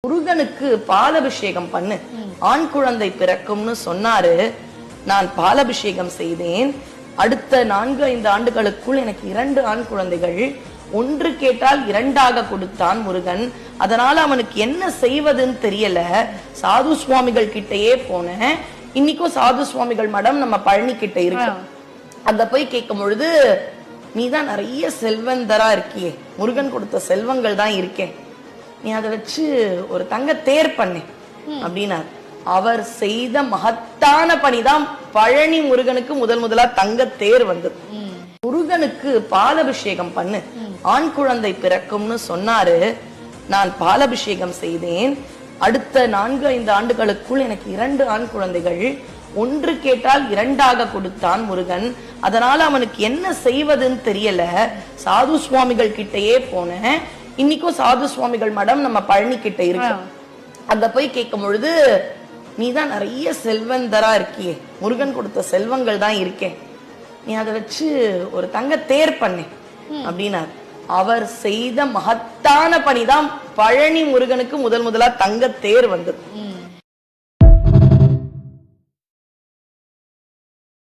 முருகனுக்கு பாலபிஷேகம் பண்ணு, ஆண் குழந்தை பிறக்கும்னு சொன்னாரு. நான் பாலபிஷேகம் செய்தேன். அடுத்த 4-5 ஆண்டுகளுக்குள் எனக்கு 2 ஆண் குழந்தைகள். ஒன்று கேட்டால் 2ஆக கொடுத்தான் முருகன். அதனால அவனுக்கு என்ன செய்வதுன்னு தெரியல. சாது சுவாமிகள் கிட்டயே போனேன். இன்னைக்கும் சாது சுவாமிகள் மடம் நம்ம பழனி கிட்ட இருக்கு. அங்க போய் கேட்கும் பொழுது, நீதான் நிறைய செல்வந்தரா இருக்கியே, முருகன் கொடுத்த செல்வங்கள் தான் இருக்கேன், நீ அதை வச்சு ஒரு தங்க தேர் பண்ணு அப்படின்னா, அவர் செய்த மகத்தான பணிதான் பழனி முருகனுக்கு முதலா தங்க தேர் வந்தது. முருகனுக்கு பாலபிஷேகம் பண்ணு, ஆண் குழந்தை பிறக்கும்னு சொன்னாரு. நான் பாலபிஷேகம் செய்தேன். அடுத்த 4-5 ஆண்டுகளுக்குள் எனக்கு 2 ஆண் குழந்தைகள். ஒன்று கேட்டால் 2ஆக கொடுத்தான் முருகன். அதனால அவனுக்கு என்ன செய்வதுன்னு தெரியல. சாது சுவாமிகள் கிட்டயே போனேன். இன்னைக்கும் சாது சுவாமிகள் மடம் நம்ம பழனி கிட்ட இருக்கு. அங்க போய் கேட்கும் பொழுது, நீதான் நிறைய செல்வந்தரா இருக்கியே, முருகன் கொடுத்த செல்வங்கள் தான் இருக்கேன், நீ அதை வச்சு ஒரு தங்க தேர் பண்ணு அப்படின்னா, அவர் செய்த மகத்தான பணிதான் பழனி முருகனுக்கு முதலா தங்க தேர் வந்தது.